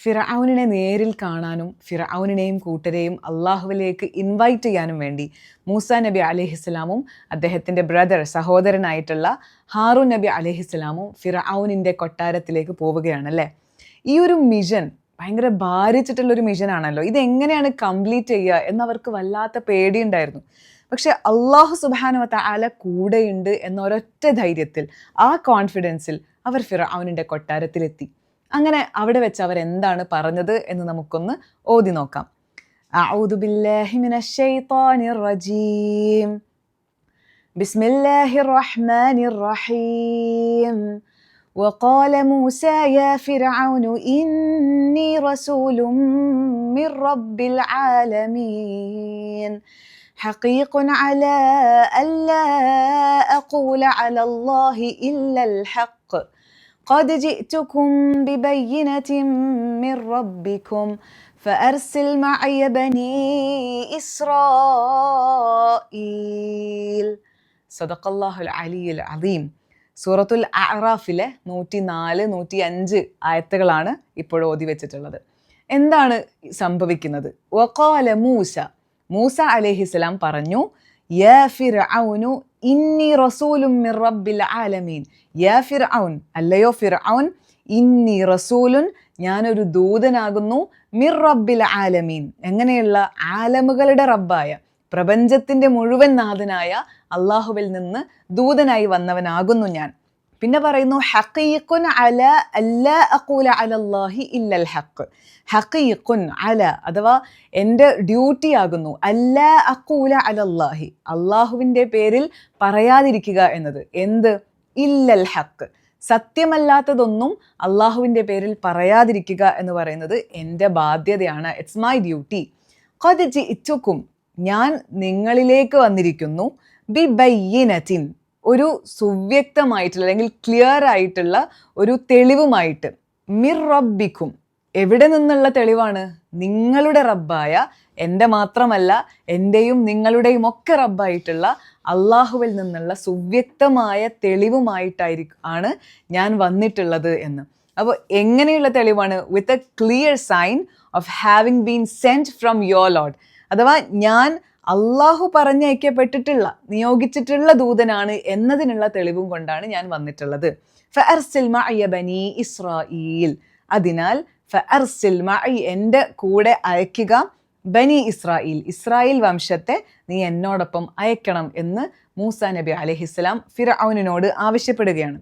ഫിർഔനിനെ നേരിൽ കാണാനും ഫിർഔനിനെയും കൂട്ടരെയും അള്ളാഹുവിലേക്ക് ഇൻവൈറ്റ് ചെയ്യാനും വേണ്ടി മൂസാ നബി അലൈഹിസ്സലാമും അദ്ദേഹത്തിൻ്റെ സഹോദരനായിട്ടുള്ള ഹാറൂൻ നബി അലൈഹിസ്സലാമും ഫിർഔനിൻ്റെ കൊട്ടാരത്തിലേക്ക് പോവുകയാണല്ലേ. ഈ ഒരു മിഷൻ ഭയങ്കര ഭാരിച്ചിട്ടുള്ളൊരു മിഷനാണല്ലോ. ഇതെങ്ങനെയാണ് കംപ്ലീറ്റ് ചെയ്യുക എന്നവർക്ക് വല്ലാത്ത പേടിയുണ്ടായിരുന്നു. പക്ഷെ അള്ളാഹു സുബ്ഹാനഹു വ തആല കൂടെയുണ്ട് എന്ന ഒരൊറ്റ ധൈര്യത്തിൽ, ആ കോൺഫിഡൻസിൽ അവർ ഫിർഔനിൻ്റെ കൊട്ടാരത്തിലെത്തി. അങ്ങനെ അവിടെ വെച്ച് അവർ എന്താണ് പറഞ്ഞത് എന്ന് നമുക്കൊന്ന് ഓതി നോക്കാം. അഊദു ബില്ലാഹി മിനശ് ശൈത്വാനിർ റജീം. ബിസ്മില്ലാഹിർ റഹ്മാനിർ റഹീം. وقال موسى يا فرعون إني رسول من رب العالمين حقيق على ألا أقول على الله إلا الحق قد جئتكم ببينة من ربكم فأرسل معي بني إسرائيل صدق الله العلي العظيم. സൂറത്തുൽ അഅറാഫിലെ 104, 105 ആയത്തുകളാണ് ഇപ്പോൾ ഓതി വെച്ചിട്ടുള്ളത്. എന്താണ് സംഭവിക്കുന്നത്? വഖാല മൂസ അലൈഹിസ്സലാം പറഞ്ഞു, യാ ഫിർഔനു ഇന്നി റസൂലും മിർ റബ്ബിൽ ആലമീൻ. യാ ഫിർഔൻ, അല്ലയോ ഫിർഔൻ, ഇന്നി റസൂലുൻ, ഞാനൊരു ദൂതനാകുന്നു, മിർ റബ്ബിൽ ആലമീൻ, എങ്ങനെയുള്ള ആലമുകളുടെ റബ്ബായ, പ്രപഞ്ചത്തിൻ്റെ മുഴുവൻ നാഥനായ അള്ളാഹുവിൽ നിന്ന് ദൂതനായി വന്നവനാകുന്നു ഞാൻ. പിന്നെ പറയുന്നു, ഹഖീഖുൻ അല അല്ലാ അഖൂല അലല്ലാഹി ഇല്ലൽ ഹഖ്. ഹഖീഖുൻ അല അഥവാ എൻ്റെ ഡ്യൂട്ടി ആകുന്നു, അല്ലാ അഖൂല അലല്ലാഹി, അള്ളാഹുവിൻ്റെ പേരിൽ പറയാതിരിക്കുക എന്നത്. എന്ത്? ഇല്ലൽ ഹഖ്, സത്യമല്ലാത്തതൊന്നും അള്ളാഹുവിൻ്റെ പേരിൽ പറയാതിരിക്കുക എന്ന് പറയുന്നത് എൻ്റെ ബാധ്യതയാണ്. It's my duty. ഖദ് ജിഇതുകും, ഞാൻ നിങ്ങളിലേക്ക് വന്നിരിക്കുന്നു, ബി ബയ്യിനത്തിൻ, ഒരു സുവ്യക്തമായിട്ടുള്ള അല്ലെങ്കിൽ ക്ലിയർ ആയിട്ടുള്ള ഒരു തെളിവുമായിട്ട്, മിർ റബ്ബിക്കും, എവിടെ നിന്നുള്ള തെളിവാണ്? നിങ്ങളുടെ റബ്ബായ, എൻ്റെ മാത്രമല്ല എൻ്റെയും നിങ്ങളുടെയും ഒക്കെ റബ്ബായിട്ടുള്ള അള്ളാഹുവിൽ നിന്നുള്ള സുവ്യക്തമായ തെളിവുമായിട്ടാണ് ഞാൻ വന്നിട്ടുള്ളത് എന്ന്. അപ്പോൾ എങ്ങനെയുള്ള തെളിവാണ്? With a clear sign of having been sent from your Lord, അഥവാ ഞാൻ അള്ളാഹു പറഞ്ഞയക്കപ്പെട്ടിട്ടുള്ള, നിയോഗിച്ചിട്ടുള്ള ദൂതനാണ് എന്നതിനുള്ള തെളിവും കൊണ്ടാണ് ഞാൻ വന്നിട്ടുള്ളത്. ഫഅർസിൽ മഅയ ബനീ ഇസ്രായീൽ, അതിനാൽ ഫഅർസിൽ മഅ, എൻ്റെ കൂടെ അയക്കുക, ബനി ഇസ്രായീൽ, ഇസ്രായേൽ വംശത്തെ നീ എന്നോടൊപ്പം അയക്കണം എന്ന് മൂസാ നബി അലൈഹിസ്സലാം ഫിർഔനിനോട് ആവശ്യപ്പെടുകയാണ്.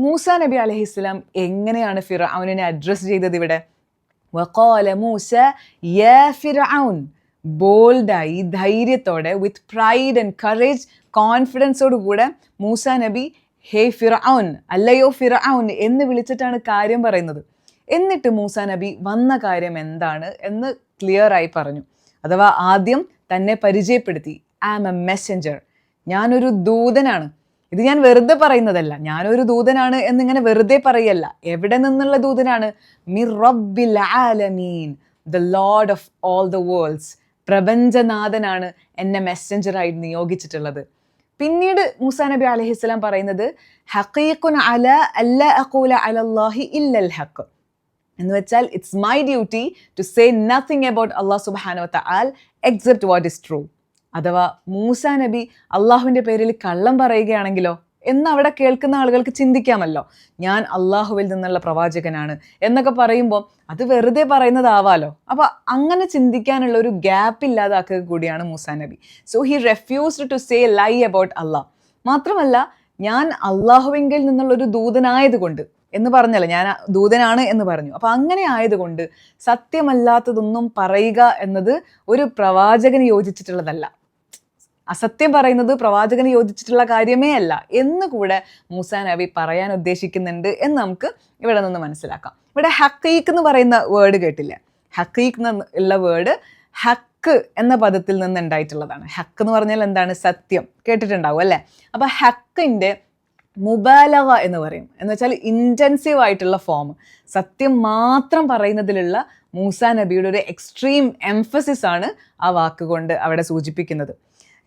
മൂസാ നബി അലൈഹിസ്സലാം എങ്ങനെയാണ് ഫിർഔനിനെ അഡ്രസ്സ് ചെയ്തത് ഇവിടെ? വഖാല മൂസ യാ ഫിർഔൻ, ബോൾഡായി, ധൈര്യത്തോടെ, വിത്ത് പ്രൈഡ് ആൻഡ് കറേജ്, കോൺഫിഡൻസോട് കൂടെ മൂസാ നബി ഹേ ഫിർഔൻ, അല്ലയോ ഫിർഔൻ എന്ന് വിളിച്ചിട്ടാണ് കാര്യം പറയുന്നത്. എന്നിട്ട് മൂസാ നബി വന്ന കാര്യം എന്താണ് എന്ന് ക്ലിയറായി പറഞ്ഞു. അഥവാ ആദ്യം തന്നെ പരിചയപ്പെടുത്തി, ഐ ആം എ മെസ്സഞ്ചർ, ഞാനൊരു ദൂതനാണ്. ഇത് ഞാൻ വെറുതെ പറയുന്നതല്ല, ഞാനൊരു ദൂതനാണ് എന്നിങ്ങനെ വെറുതെ പറയല്ല. എവിടെ നിന്നുള്ള ദൂതനാണ്? മിർ റബ്ബിൽ ആലമീൻ, the lord of all the worlds, പ്രപഞ്ചനാഥനാണ് എന്നെ മെസ്സഞ്ചറായിട്ട് നിയോഗിച്ചിട്ടുള്ളത്. പിന്നീട് മൂസാ നബി അലൈഹിസ്സലാം പറയുന്നത്, ഹഖീഖുൻ അല അല്ലാ അഖൂല അലല്ലാഹി ഇല്ലൽ ഹഖ്, എന്ന് വെച്ചാൽ it's my duty to say nothing about Allah സുബ്ഹാനഹു വ തആല എക്സെപ്റ്റ് വാട്ട് ഇസ് ട്രൂ. അഥവാ മൂസാ നബി അള്ളാഹുവിൻ്റെ പേരിൽ കള്ളം പറയുകയാണെങ്കിലോ എന്ന് അവിടെ കേൾക്കുന്ന ആളുകൾക്ക് ചിന്തിക്കാമല്ലോ. ഞാൻ അള്ളാഹുവിൽ നിന്നുള്ള പ്രവാചകനാണ് എന്നൊക്കെ പറയുമ്പോൾ അത് വെറുതെ പറയുന്നതാവാലോ. അപ്പോൾ അങ്ങനെ ചിന്തിക്കാനുള്ള ഒരു ഗ്യാപ്പ് ഇല്ലാതാക്കുക കൂടിയാണ് മൂസാ നബി. So he refused to say lie about Allah. മാത്രമല്ല, ഞാൻ അള്ളാഹുവിങ്കിൽ നിന്നുള്ളൊരു ദൂതനായതുകൊണ്ട് എന്ന് പറഞ്ഞല്ലോ, ഞാൻ ദൂതനാണ് എന്ന് പറഞ്ഞു. അപ്പം അങ്ങനെ ആയതുകൊണ്ട് സത്യമല്ലാത്തതൊന്നും പറയുക എന്നത് ഒരു പ്രവാചകന് യോജിച്ചിട്ടുള്ളതല്ല, അസത്യം പറയുന്നത് പ്രവാചകന് യോജിച്ചിട്ടുള്ള കാര്യമേ അല്ല എന്ന് കൂടെ മൂസാ നബി പറയാൻ ഉദ്ദേശിക്കുന്നുണ്ട് എന്ന് നമുക്ക് ഇവിടെ നിന്ന് മനസ്സിലാക്കാം. ഇവിടെ ഹഖീഖ് എന്ന് പറയുന്ന വേർഡ് കേട്ടില്ലേ? ഹഖീഖ് എന്നുള്ള വേർഡ് ഹക്ക് എന്ന പദത്തിൽ നിന്ന് ഉണ്ടായിട്ടുള്ളതാണ്. ഹക്ക് എന്ന് പറഞ്ഞാൽ എന്താണ്? സത്യം. കേട്ടിട്ടുണ്ടാവും അല്ലേ? അപ്പം ഹക്കിൻ്റെ മുബാലഗ എന്ന് പറയും, എന്ന് വെച്ചാൽ ഇൻറ്റൻസീവ് ആയിട്ടുള്ള ഫോം. സത്യം മാത്രം പറയുന്നതിലുള്ള മൂസാ നബിയുടെ ഒരു എക്സ്ട്രീം എംഫസിസ് ആണ് ആ വാക്കുകൊണ്ട് അവിടെ സൂചിപ്പിക്കുന്നത്.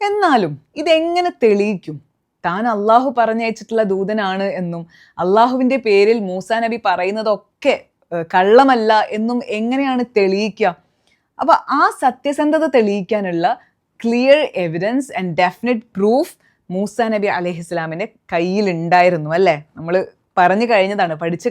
എന്നാലും ഇതെങ്ങനെ തെളിയിക്കും? താൻ അള്ളാഹു പറഞ്ഞയച്ചിട്ടുള്ള ദൂതനാണ് എന്നും അള്ളാഹുവിൻ്റെ പേരിൽ മൂസാ നബി പറയുന്നതൊക്കെ കള്ളമല്ല എന്നും എങ്ങനെയാണ് തെളിയിക്കുക? അപ്പോൾ ആ സത്യസന്ധത തെളിയിക്കാനുള്ള clear evidence and definite proof Musa നബി അലൈഹിസ്സലാമിൻ്റെ കയ്യിലുണ്ടായിരുന്നു അല്ലേ? നമ്മൾ പറഞ്ഞു കഴിഞ്ഞതാണ്, പഠിച്ചു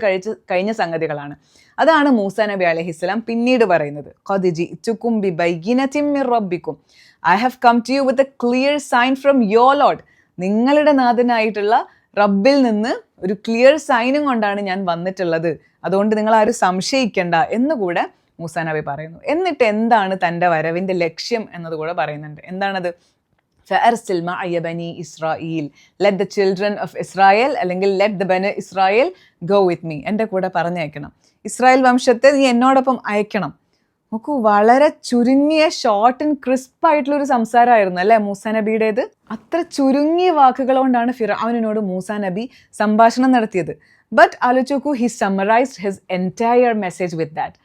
കഴിഞ്ഞ സംഗതികളാണ്. അതാണ് മൂസ നബി അലൈഹിസ്സലാം പിന്നീട് പറയുന്നത്, ഖദ് ജിഅ്തുകും ബിബയ്യിനത്തിൻ മിർ റബ്ബിക്കും, I have come to you with a clear sign from your lord. നിങ്ങളുടെ നാഥനായിട്ടുള്ള റബ്ബിൽ നിന്ന് ഒരു ക്ലിയർ സൈനും കൊണ്ടാണ് ഞാൻ വന്നിട്ടുള്ളത്, അതുകൊണ്ട് നിങ്ങൾ ആരും സംശയിക്കേണ്ട എന്നുകൂടെ മൂസ നബി പറയുന്നു. എന്നിട്ട് എന്താണ് തൻ്റെ വരവിൻ്റെ ലക്ഷ്യം എന്നതുകൂടെ പറയുന്നുണ്ട്. എന്താണത്? ഫഅർസിൽ മഅയ ബനി Israel, let the children of Israel, അല്ലെങ്കിൽ ലെറ്റ് ദ ബനി ഇസ്രായേൽ ഗോ വിത്ത് മീ, എൻ്റെ കൂടെ പറഞ്ഞയക്കണം. ഇസ്രായേൽ വംശത്തെ നീ എന്നോടൊപ്പം അയക്കണം. നോക്കൂ, വളരെ ചുരുങ്ങിയ ഷോർട്ട് ആൻഡ് ക്രിസ്പ് ആയിട്ടുള്ള ഒരു സംസാരമായിരുന്നു അല്ലേ മൂസ നബിയുടേത്. അത്ര ചുരുങ്ങിയ വാക്കുകൾ കൊണ്ടാണ് ഫിർഔനിനോട് മൂസ നബി സംഭാഷണം നടത്തിയത്. ബട്ട് ആലോചിച്ച് നോക്കൂ, he summarised his entire message with that.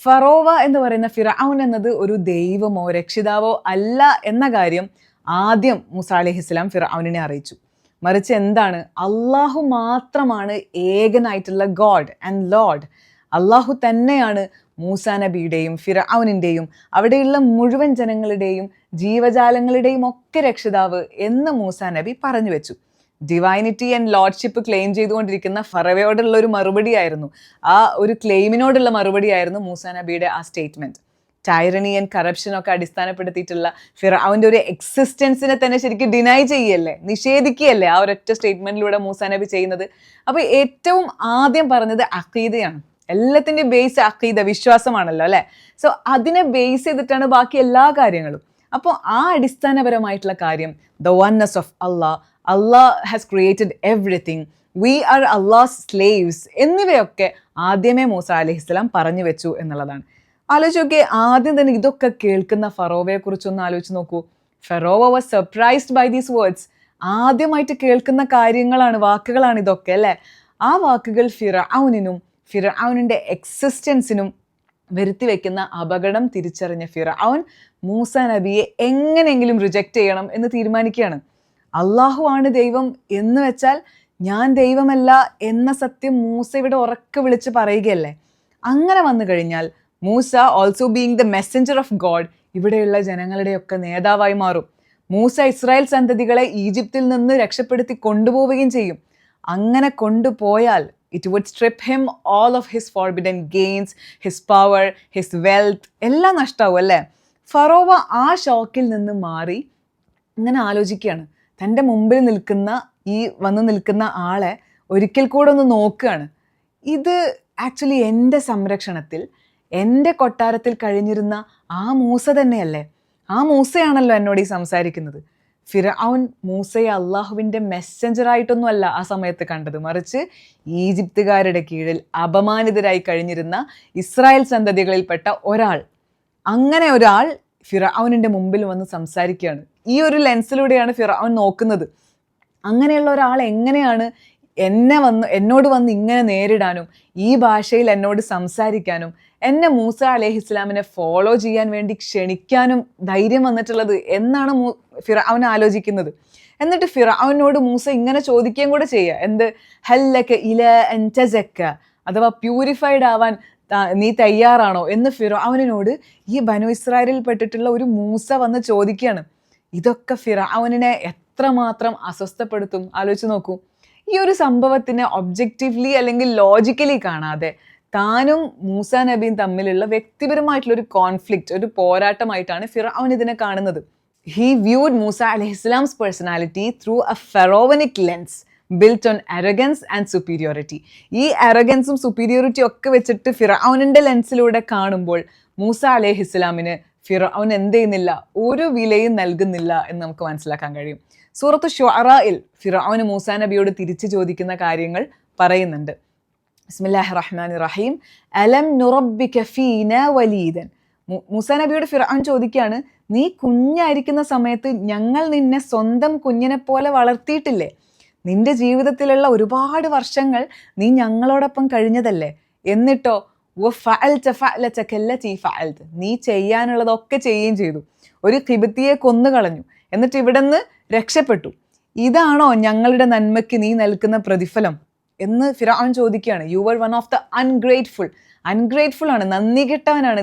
Pharaoh എന്ന് പറയുന്ന ഫിർഔൻ എന്നത് ഒരു ദൈവമോ രക്ഷിതാവോ അല്ല എന്ന കാര്യം ആദ്യം മൂസ അലൈഹിസ്സലാം ഫിർഔനിനെ അറിയിച്ചു. മറിച്ച് എന്താണ്? അള്ളാഹു മാത്രമാണ് ഏകനായിട്ടുള്ള ഗോഡ് ആൻഡ് ലോർഡ്. അള്ളാഹു തന്നെയാണ് മൂസ നബിയുടെയും ഫിർഔനിൻ്റെയും അവിടെയുള്ള മുഴുവൻ ജനങ്ങളുടെയും ജീവജാലങ്ങളുടെയും ഒക്കെ രക്ഷിതാവ് എന്ന് മൂസ നബി പറഞ്ഞു വെച്ചു. ഡിവൈനിറ്റി ആൻഡ് ലോർഡ്ഷിപ്പ് ക്ലെയിം ചെയ്തുകൊണ്ടിരിക്കുന്ന ഫറവയോടുള്ള ഒരു മറുപടിയായിരുന്നു, ആ ഒരു ക്ലെയിമിനോടുള്ള മറുപടിയായിരുന്നു മൂസ നബിയുടെ ആ സ്റ്റേറ്റ്മെൻറ്റ്. ടൈറണി ആൻഡ് കറപ്ഷനൊക്കെ അടിസ്ഥാനപ്പെടുത്തിയിട്ടുള്ള ഫിർഔൻ്റെ ഒരു എക്സിസ്റ്റൻസിനെ തന്നെ ശരിക്കും ഡിനൈ ചെയ്യല്ലേ, നിഷേധിക്കുകയല്ലേ ആ ഒരൊറ്റ സ്റ്റേറ്റ്മെൻറ്റിലൂടെ മൂസ നബി ചെയ്യുന്നത്. അപ്പോൾ ഏറ്റവും ആദ്യം പറഞ്ഞത് അഖീദയാണ്. എല്ലാത്തിൻ്റെയും ബേസ് അഖീദ, വിശ്വാസമാണല്ലോ അല്ലേ? സോ അതിനെ ബേസ് ചെയ്തിട്ടാണ് ബാക്കി എല്ലാ കാര്യങ്ങളും. അപ്പോൾ ആ അടിസ്ഥാനപരമായിട്ടുള്ള കാര്യം, the oneness of Allah, Allah has created everything, we are Allah's slaves എന്നിവയൊക്കെ ആദ്യമേ മൂസ അലൈഹിസ്സലാം പറഞ്ഞു വെച്ചു എന്നുള്ളതാണ്. ആലോചിച്ച് നോക്കിയേ, ആദ്യം തന്നെ ഇതൊക്കെ കേൾക്കുന്ന ഫറോവയെ കുറിച്ചൊന്ന് ആലോചിച്ച് നോക്കൂ. Pharaoh was surprised by these words. ആദ്യമായിട്ട് കേൾക്കുന്ന കാര്യങ്ങളാണ്, വാക്കുകളാണ് ഇതൊക്കെ അല്ലേ? ആ വാക്കുകൾ ഫിർഔനിനും ഫിർഔനിൻ്റെ എക്സിസ്റ്റൻസിനും വരുത്തി വെക്കുന്ന അപകടം തിരിച്ചറിഞ്ഞ ഫിർഔൻ മൂസ നബിയെ എങ്ങനെയെങ്കിലും റിജക്റ്റ് ചെയ്യണം എന്ന് തീരുമാനിക്കുകയാണ്. അള്ളാഹു ആണ് ദൈവം എന്ന് വെച്ചാൽ ഞാൻ ദൈവമല്ല എന്ന സത്യം മൂസ ഇവിടെ ഉറക്കെ വിളിച്ച് പറയുകയല്ലേ. അങ്ങനെ വന്നു കഴിഞ്ഞാൽ Musa, also being the messenger of God, ഇവിടെയുള്ള ജനങ്ങളുടെയൊക്കെ നേതാവായി മാറും. മൂസ ഇസ്രായേൽ സന്തതികളെ ഈജിപ്തിൽ നിന്ന് രക്ഷപ്പെടുത്തി കൊണ്ടുപോവുകയും ചെയ്യും. അങ്ങനെ കൊണ്ടുപോയാൽ it would strip him all of his forbidden gains, his power, his wealth, എല്ലാം നഷ്ടാവും അല്ലേ? ഫറോവ ആ ഷോക്കിൽ നിന്ന് മാറി ഇങ്ങനെ ആലോചിക്കുകയാണ്. തൻ്റെ മുമ്പിൽ വന്ന് നിൽക്കുന്ന ആളെ ഒരിക്കൽ കൂടെ ഒന്ന് നോക്കുകയാണ്. ഇത് ആക്ച്വലി എൻ്റെ സംരക്ഷണത്തിൽ, എൻ്റെ കൊട്ടാരത്തിൽ കഴിഞ്ഞിരുന്ന ആ മൂസ തന്നെയല്ലേ? ആ മൂസയാണല്ലോ എന്നോട് ഈ സംസാരിക്കുന്നത്. ഫിർഔൻ മൂസയെ അള്ളാഹുവിൻ്റെ മെസ്സഞ്ചറായിട്ടൊന്നും അല്ല ആ സമയത്ത് കണ്ടത്, മറിച്ച് ഈജിപ്തുകാരുടെ കീഴിൽ അപമാനിതരായി കഴിഞ്ഞിരുന്ന ഇസ്രായേൽ സന്തതികളിൽപ്പെട്ട ഒരാൾ. അങ്ങനെ ഒരാൾ ഫിർഔനിൻ്റെ മുമ്പിൽ വന്ന് സംസാരിക്കുകയാണ്. ഈ ഒരു ലെൻസിലൂടെയാണ് ഫിർഔൻ നോക്കുന്നത്. അങ്ങനെയുള്ള ഒരാൾ എങ്ങനെയാണ് എന്നോട് വന്ന് ഇങ്ങനെ നേരിടാനും ഈ ഭാഷയിൽ എന്നോട് സംസാരിക്കാനും എന്നെ മൂസ അലൈഹിസ്സലാമിനെ ഫോളോ ചെയ്യാൻ വേണ്ടി ക്ഷണിക്കാനും ധൈര്യം വന്നിട്ടുള്ളത് എന്നാണ് ഫിർഔൻ ആലോചിക്കുന്നത്. എന്നിട്ട് ഫിർഔനോട് മൂസ ഇങ്ങനെ ചോദിക്കുകയും കൂടെ ചെയ്യുക, എന്ത്? ഹല്ലക ഇല അൻ തസക്ക, അഥവാ പ്യൂരിഫൈഡ് ആവാൻ നീ തയ്യാറാണോ എന്ന് ഫിർഔനിനോട് ഈ ബനു ഇസ്രായേലിൽ പെട്ടിട്ടുള്ള ഒരു മൂസ വന്ന് ചോദിക്കുകയാണ്. ഇതൊക്കെ ഫിർഔനിനെ എത്രമാത്രം അസ്വസ്ഥപ്പെടുത്തും ആലോചിച്ച് നോക്കൂ. ഈ ഒരു സംഭവത്തിനെ ഒബ്ജക്റ്റീവ്ലി അല്ലെങ്കിൽ ലോജിക്കലി കാണാതെ താനും മൂസ നബിയും തമ്മിലുള്ള വ്യക്തിപരമായിട്ടുള്ള ഒരു കോൺഫ്ലിക്റ്റ്, ഒരു പോരാട്ടമായിട്ടാണ് ഫിർഔൻ ഇതിനെ കാണുന്നത്. ഹി വ്യൂഡ് മൂസ അലൈഹിസ്സലാംസ് personality through a pharaonic lens built on arrogance and superiority. ഈ അരഗൻസും സുപ്പീരിയോറിറ്റിയും ഒക്കെ വെച്ചിട്ട് ഫിർഔനിൻ്റെ ലെൻസിലൂടെ കാണുമ്പോൾ മൂസ അലൈഹിസ്സലാമിന് ഫിർഔൻ എന്ത് ചെയ്യുന്നില്ല, ഒരു വിലയും നൽകുന്നില്ല എന്ന് നമുക്ക് മനസ്സിലാക്കാൻ കഴിയും. സൂറത്ത് ശുഅറായിൽ ഫിർഔന് മൂസ നബിയോട് തിരിച്ചു ചോദിക്കുന്ന കാര്യങ്ങൾ പറയുന്നുണ്ട്. ബിസ്മില്ലാഹിർ റഹ്മാനിർ റഹീം. അലം നുറബ്ബിക ഫീന വലീദൻ. മൂസ നബിയോട് ഫിർഔൻ ചോദിക്കുകയാണ്, നീ കുഞ്ഞായിരിക്കുന്ന സമയത്ത് ഞങ്ങൾ നിന്നെ സ്വന്തം കുഞ്ഞിനെ പോലെ വളർത്തിയിട്ടില്ലേ? നിന്റെ ജീവിതത്തിലുള്ള ഒരുപാട് വർഷങ്ങൾ നീ ഞങ്ങളോടൊപ്പം കഴിഞ്ഞതല്ലേ? എന്നിട്ടോ നീ ചെയ്യാനുള്ളതൊക്കെ ചെയ്യുകയും ചെയ്തു. ഒരു ഖിബത്തിയെ കൊന്നുകളഞ്ഞു, എന്നിട്ട് ഇവിടെ നിന്ന് രക്ഷപ്പെട്ടു. ഇതാണോ ഞങ്ങളുടെ നന്മയ്ക്ക് നീ നൽകുന്ന പ്രതിഫലം എന്ന് ഫിർഔൻ ചോദിക്കുകയാണ്. You were one of the ungrateful. Ungrateful ആണ്, നന്ദി കെട്ടവനാണ്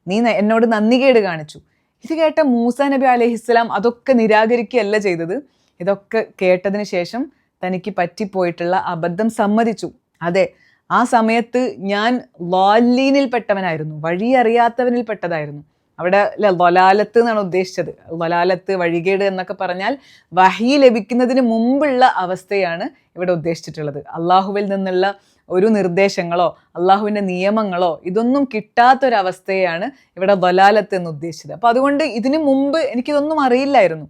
നീ എന്നോട് നന്ദികേട് കാണിച്ചു. ഇത് കേട്ട മൂസ നബി അലൈഹിസ്സലാം അതൊക്കെ നിരാകരിക്കുകയല്ല ചെയ്തത്. ഇതൊക്കെ കേട്ടതിന് ശേഷം തനിക്ക് പറ്റിപ്പോയിട്ടുള്ള അബദ്ധം സമ്മതിച്ചു. അതെ, ആ സമയത്ത് ഞാൻ ളാലീനിൽപ്പെട്ടവനായിരുന്നു, വഴി അറിയാത്തവനിൽപ്പെട്ടതായിരുന്നു. അവിടെ ലലാലത്ത് എന്നാണ് ഉദ്ദേശിച്ചത്. ലലാലത്ത്, വഴികേട് എന്നൊക്കെ പറഞ്ഞാൽ വഹി ലഭിക്കുന്നതിന് മുമ്പുള്ള അവസ്ഥയാണ് ഇവിടെ ഉദ്ദേശിച്ചിട്ടുള്ളത്. അള്ളാഹുവിൽ നിന്നുള്ള ഒരു നിർദ്ദേശങ്ങളോ അള്ളാഹുവിൻ്റെ നിയമങ്ങളോ ഇതൊന്നും കിട്ടാത്തൊരവസ്ഥയാണ് ഇവിടെ ദലാലത്ത് എന്ന് ഉദ്ദേശിച്ചത്. അപ്പോൾ അതുകൊണ്ട് ഇതിനു മുമ്പ് എനിക്കിതൊന്നും അറിയില്ലായിരുന്നു.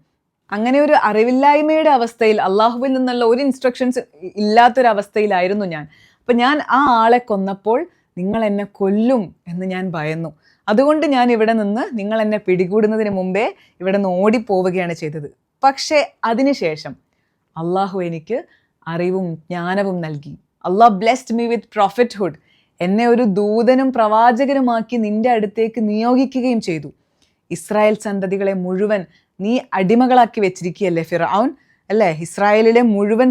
അങ്ങനെ ഒരു അറിവില്ലായ്മയുടെ അവസ്ഥയിൽ, അള്ളാഹുവിൽ നിന്നുള്ള ഒരു ഇൻസ്ട്രക്ഷൻസ് ഇല്ലാത്തൊരവസ്ഥയിലായിരുന്നു ഞാൻ. അപ്പം ഞാൻ ആ ആളെ കൊന്നപ്പോൾ നിങ്ങൾ എന്നെ കൊല്ലും എന്ന് ഞാൻ ഭയന്നു. അതുകൊണ്ട് ഞാൻ ഇവിടെ നിന്ന് നിങ്ങൾ എന്നെ പിടികൂടുന്നതിന് മുമ്പേ ഇവിടെ നിന്ന് ഓടിപ്പോവുകയാണ് ചെയ്തത്. പക്ഷേ അതിനുശേഷം അള്ളാഹു എനിക്ക് അറിവും ജ്ഞാനവും നൽകി. അള്ളാഹ് ബ്ലെസ്ഡ് മീ വിത്ത് പ്രോഫിറ്റ്ഹുഡ്. എന്നെ ഒരു ദൂതനും പ്രവാചകനുമാക്കി നിന്റെ അടുത്തേക്ക് നിയോഗിക്കുകയും ചെയ്തു. ഇസ്രായേൽ സന്തതികളെ മുഴുവൻ നീ അടിമകളാക്കി വെച്ചിരിക്കുകയല്ലേ ഫിർഔൻ, അല്ലേ? ഇസ്രായേലിലെ മുഴുവൻ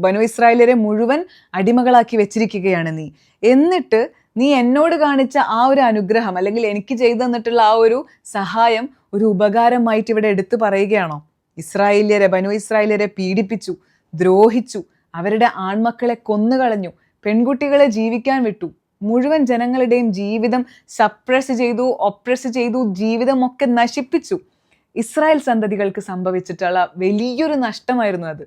ബനു ഇസ്രായേലിലെ മുഴുവൻ അടിമകളാക്കി വെച്ചിരിക്കുകയാണ് നീ. എന്നിട്ട് നീ എന്നോട് കാണിച്ച ആ ഒരു അനുഗ്രഹം, അല്ലെങ്കിൽ എനിക്ക് ചെയ്തു തന്നിട്ടുള്ള ആ ഒരു സഹായം ഒരു ഉപകാരമായിട്ട് ഇവിടെ എടുത്തു പറയുകയാണോ? ബനു ഇസ്രായേലിയരെ പീഡിപ്പിച്ചു, ദ്രോഹിച്ചു, അവരുടെ ആൺമക്കളെ കൊന്നുകളഞ്ഞു, പെൺകുട്ടികളെ ജീവിക്കാൻ വിട്ടു, മുഴുവൻ ജനങ്ങളുടെയും ജീവിതം സപ്രസ് ചെയ്തു, ഒപ്രസ് ചെയ്തു, ജീവിതമൊക്കെ നശിപ്പിച്ചു. ഇസ്രായേൽ സന്തതികൾക്ക് സംഭവിച്ചിട്ടുള്ള വലിയൊരു നഷ്ടമായിരുന്നു അത്.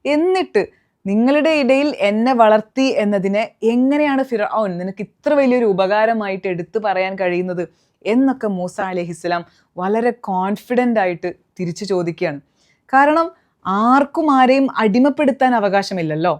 എന്നിട്ട് നിങ്ങളുടെ ഇടയിൽ എന്നെ വളർത്തി എന്നതിനെ എങ്ങനെയാണ് ഫിർഔൻ നിനക്ക് ഇത്ര വലിയൊരു ഉപകാരമായിട്ട് എടുത്തു പറയാൻ കഴിയുന്നത് എന്നൊക്കെ മൂസ അലൈഹിസ്സലാം വളരെ കോൺഫിഡൻ്റ് ആയിട്ട് തിരിച്ചു ചോദിക്കുകയാണ്. കാരണം ആർക്കും ആരെയും അടിമപ്പെടുത്താൻ അവകാശമില്ലല്ലോ.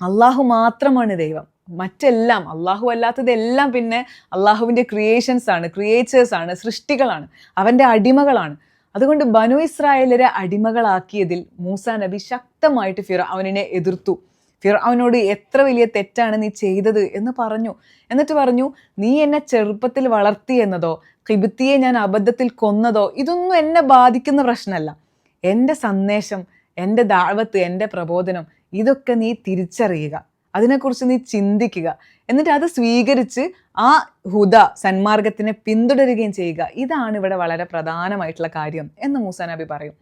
അള്ളാഹു മാത്രമാണ് ദൈവം. മറ്റെല്ലാം, അള്ളാഹു അല്ലാത്തതെല്ലാം പിന്നെ അള്ളാഹുവിൻ്റെ ക്രിയേഷൻസ് ആണ്, ക്രിയേച്ചേഴ്സ് ആണ്, സൃഷ്ടികളാണ്, അവൻ്റെ അടിമകളാണ്. അതുകൊണ്ട് ബനു ഇസ്രായേലരെ അടിമകളാക്കിയതിൽ മൂസ നബി ശക്തമായിട്ട് ഫിർഔനിനെ എതിർത്തു. ഫിർഔനോട് എത്ര വലിയ തെറ്റാണ് നീ ചെയ്തത് എന്ന് പറഞ്ഞു. എന്നിട്ട് പറഞ്ഞു, നീ എന്നെ ചെറുപ്പത്തിൽ വളർത്തി എന്നതോ ഖിബ്തിയെ ഞാൻ അബദ്ധത്തിൽ കൊന്നതോ ഇതൊന്നും എന്നെ ബാധിക്കുന്ന പ്രശ്നമല്ല. എൻ്റെ സന്ദേശം, എൻ്റെ ദഅവത്ത്, എൻ്റെ പ്രബോധനം ഇതൊക്കെ നീ തിരിച്ചറിയുക, അതിനെക്കുറിച്ച് നീ ചിന്തിക്കുക, എന്നിട്ട് അത് സ്വീകരിച്ച് ആ സന്മാർഗത്തിനെ പിന്തുടരുകയും ചെയ്യുക. ഇതാണ് ഇവിടെ വളരെ പ്രധാനമായിട്ടുള്ള കാര്യം എന്ന് മൂസ നബി പറയും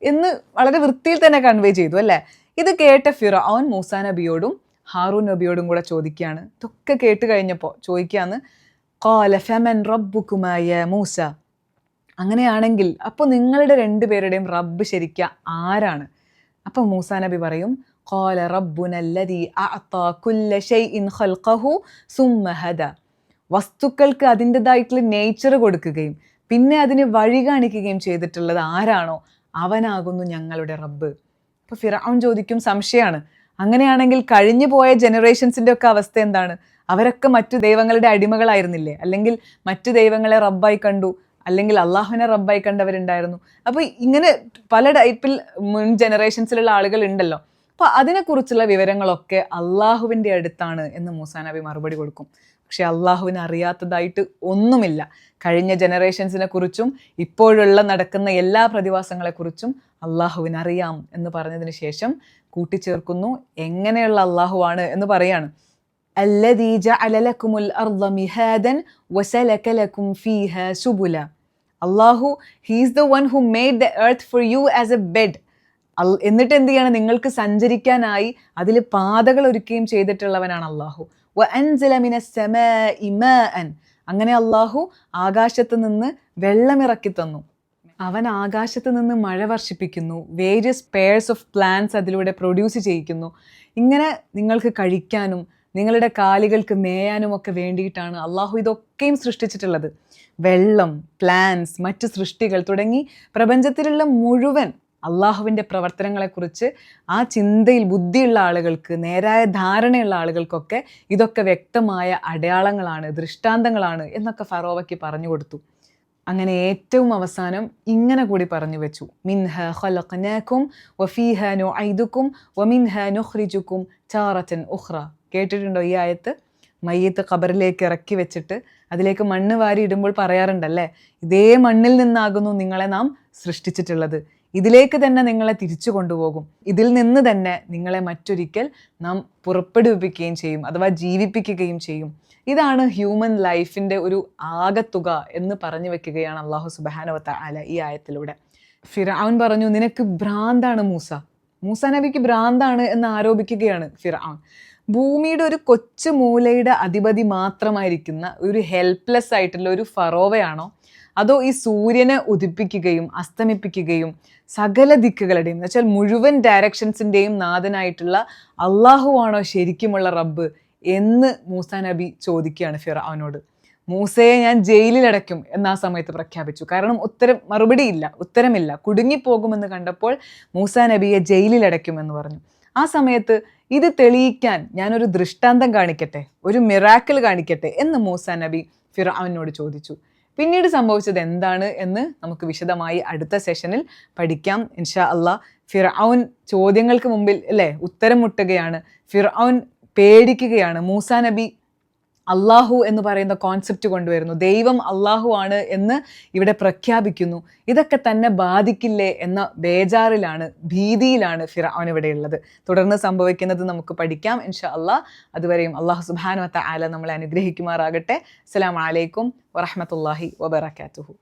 എന്ന് വളരെ വൃത്തിയിൽ തന്നെ കൺവേ ചെയ്തു, അല്ലേ? ഇത് കേട്ട ഫിർഔൻ മൂസ നബിയോടും ഹാറൂൻ നബിയോടും കൂടെ ചോദിക്കുകയാണ്. ഇതൊക്കെ കേട്ട് കഴിഞ്ഞപ്പോൾ ചോദിക്കുകയാണ്, ഖാല ഫമൻ റബ്ബുകുമാ യാ മൂസ, അങ്ങനെയാണെങ്കിൽ അപ്പോൾ നിങ്ങളുടെ രണ്ടുപേരുടെയും റബ്ബ് ശരിക്ക ആരാണ്? അപ്പം മൂസ നബി പറയും, ഖാല റബ്ബുന അല്ലദീ അഅതാ കുല്ല ശൈഇൻ ഖൽഖഹു സുമ്മ ഹദാ. വസ്തുക്കൾക്ക് അതിൻ്റെതായിട്ടുള്ള നേച്ചർ കൊടുക്കുകയും പിന്നെ അതിന് വഴി കാണിക്കുകയും ചെയ്തിട്ടുള്ളത് ആരാണോ അവനാകുന്നു ഞങ്ങളുടെ റബ്ബ്. അപ്പോൾ ഫിർഔൻ ചോദിക്കും, സംശയമാണ്, അങ്ങനെയാണെങ്കിൽ കഴിഞ്ഞു പോയ ജനറേഷൻസിൻ്റെ ഒക്കെ അവസ്ഥ എന്താണ്? അവരൊക്കെ മറ്റു ദൈവങ്ങളുടെ അടിമകളായിരുന്നില്ലേ? അല്ലെങ്കിൽ മറ്റു ദൈവങ്ങളെ റബ്ബായി കണ്ടു, അല്ലെങ്കിൽ അള്ളാഹുവിനെ റബ്ബായി കണ്ടവരുണ്ടായിരുന്നു. അപ്പോൾ ഇങ്ങനെ പല ടൈപ്പിൽ മുൻ ജനറേഷൻസിലുള്ള ആളുകൾ ഉണ്ടല്ലോ. അപ്പോൾ അതിനെക്കുറിച്ചുള്ള വിവരങ്ങളൊക്കെ അള്ളാഹുവിൻ്റെ അടുത്താണ് എന്ന് മൂസ നബി മറുപടി കൊടുക്കും. പക്ഷെ അള്ളാഹുവിനെ അറിയാത്തതായിട്ട് ഒന്നുമില്ല. കഴിഞ്ഞ ജനറേഷൻസിനെ കുറിച്ചും ഇപ്പോഴുള്ള നടക്കുന്ന എല്ലാ പ്രതിഭാസങ്ങളെക്കുറിച്ചും അള്ളാഹുവിനറിയാം എന്ന് പറഞ്ഞതിന് ശേഷം കൂട്ടിച്ചേർക്കുന്നു, എങ്ങനെയുള്ള അള്ളാഹുവാണ് എന്ന് പറയാണ്. അല്ലദീ ജഅല ലക്കുമുൽ അർള മിഹാദൻ വസലക ലക്കും ഫീഹാ സുബുല. അള്ളാഹു, he's the one who made the earth for you as a bed. എന്നിട്ട് എന്ത് ചെയ്യണം? നിങ്ങൾക്ക് സഞ്ചരിക്കാനായി അതിൽ പാതകൾ ഒരുക്കുകയും ചെയ്തിട്ടുള്ളവനാണ് അള്ളാഹു. വഅൻസല മിനസ് സമാഇ മാഅൻ. അങ്ങനെ അള്ളാഹു ആകാശത്ത് നിന്ന് വെള്ളമിറക്കി തന്നു. അവൻ ആകാശത്ത് നിന്ന് മഴ വർഷിപ്പിക്കുന്നു, വേരിയസ് പെയർസ് ഓഫ് പ്ലാന്റ്സ് അതിലൂടെ പ്രൊഡ്യൂസ് ചെയ്യിക്കുന്നു. ഇങ്ങനെ നിങ്ങൾക്ക് കഴിക്കാനും നിങ്ങളുടെ കാലുകൾക്ക് മേയാനും ഒക്കെ വേണ്ടിയിട്ടാണ് അള്ളാഹു ഇതൊക്കെയും സൃഷ്ടിച്ചിട്ടുള്ളത്. വെള്ളം, പ്ലാന്റ്സ്, മറ്റ് സൃഷ്ടികൾ തുടങ്ങി പ്രപഞ്ചത്തിലുള്ള മുഴുവൻ അള്ളാഹുവിൻ്റെ പ്രവർത്തനങ്ങളെക്കുറിച്ച് ആ ചിന്തയിൽ ബുദ്ധിയുള്ള ആളുകൾക്ക്, നേരായ ധാരണയുള്ള ആളുകൾക്കൊക്കെ ഇതൊക്കെ വ്യക്തമായ അടയാളങ്ങളാണ്, ദൃഷ്ടാന്തങ്ങളാണ് എന്നൊക്കെ ഫറോവയ്ക്ക് പറഞ്ഞു കൊടുത്തു. അങ്ങനെ ഏറ്റവും അവസാനം ഇങ്ങനെ കൂടി പറഞ്ഞു വെച്ചു, മിൻഹ ഖലഖനാകും വഫീഹ നുഈദുകും വമിൻഹ നുഖ്രിജുകും താറതൻ ഉഖ്റ. കേട്ടിട്ടുണ്ടോ ഈ ആയത്ത്? മയ്യത്ത് ഖബറിലേക്ക് ഇറക്കി വെച്ചിട്ട് അതിലേക്ക് മണ്ണ് വാരി ഇടുമ്പോൾ പറയാറുണ്ടല്ലേ, ഇതേ മണ്ണിൽ നിന്നാകുന്നു നിങ്ങളെ നാം സൃഷ്ടിച്ചിട്ടുള്ളത്, ഇതിലേക്ക് തന്നെ നിങ്ങളെ തിരിച്ചു കൊണ്ടുപോകും, ഇതിൽ നിന്ന് തന്നെ നിങ്ങളെ മറ്റൊരിക്കൽ നാം പുറപ്പെടുവിപ്പിക്കുകയും ചെയ്യും, അഥവാ ജീവിപ്പിക്കുകയും ചെയ്യും ഇതാണ് ഹ്യൂമൻ ലൈഫിൻ്റെ ഒരു ആകത്തുക എന്ന് പറഞ്ഞു വെക്കുകയാണ് അള്ളാഹു സുബ്ഹാനഹു വ തആല ഈ ആയത്തിലൂടെ. ഫിർഔൻ പറഞ്ഞു, നിനക്ക് ഭ്രാന്താണ് മൂസ നബിക്ക് ഭ്രാന്താണ് എന്ന് ആരോപിക്കുകയാണ് ഫിർഔൻ. ഭൂമിയുടെ ഒരു കൊച്ചു മൂലയുടെ അധിപതി മാത്രമായിരിക്കുന്ന ഒരു ഹെൽപ്ലെസ് ആയിട്ടുള്ള ഒരു ഫറോവയാണോ, അതോ ഈ സൂര്യനെ ഉദിപ്പിക്കുകയും അസ്തമിപ്പിക്കുകയും സകല ദിക്കുകളുടെയും എന്ന് വെച്ചാൽ മുഴുവൻ ഡയറക്ഷൻസിൻ്റെയും നാഥനായിട്ടുള്ള അള്ളാഹുവാണോ ശരിക്കുമുള്ള റബ്ബ് എന്ന് മൂസ നബി ചോദിക്കുകയാണ് ഫിർഔനോട്. മൂസയെ ഞാൻ ജയിലിലടയ്ക്കും എന്ന് ആ സമയത്ത് പ്രഖ്യാപിച്ചു. കാരണം ഉത്തരമില്ല, കുടുങ്ങിപ്പോകുമെന്ന് കണ്ടപ്പോൾ മൂസ നബിയെ ജയിലിലടയ്ക്കുമെന്ന് പറഞ്ഞു. ആ സമയത്ത് ഇത് തെളിയിക്കാൻ ഞാനൊരു ദൃഷ്ടാന്തം കാണിക്കട്ടെ, ഒരു മിറാക്കിൾ കാണിക്കട്ടെ എന്ന് മൂസ നബി ഫിർഔനോട് ചോദിച്ചു. പിന്നീട് സംഭവിച്ചത് എന്താണ് എന്ന് നമുക്ക് വിശദമായി അടുത്ത സെഷനിൽ പഠിക്കാം ഇൻഷാ അള്ളാഹ്. ഫിർഔൻ ചോദ്യങ്ങൾക്ക് മുമ്പിൽ ഉത്തരം മുട്ടുകയാണ്. ഫിർഔൻ പേടിക്കുകയാണ്. മൂസ നബി അള്ളാഹു എന്ന് പറയുന്ന കോൺസെപ്റ്റ് കൊണ്ടുവരുന്നു. ദൈവം അള്ളാഹു ആണ് എന്ന് ഇവിടെ പ്രഖ്യാപിക്കുന്നു. ഇതൊക്കെ തന്നെ ബാധിക്കില്ലേ എന്ന ബേജാറിലാണ്, ഭീതിയിലാണ് ഫിർഔൻ ഇവിടെ ഉള്ളത്. തുടർന്ന് സംഭവിക്കുന്നത് നമുക്ക് പഠിക്കാം ഇൻഷാ അള്ളാഹ്. അതുവരെയും അള്ളാഹു സുബ്ഹാനഹു വ തആല നമ്മളെ അനുഗ്രഹിക്കുമാറാകട്ടെ. അസ്സലാമു അലൈക്കും വറഹ്മത്തുള്ളാഹി വബറകാതുഹു.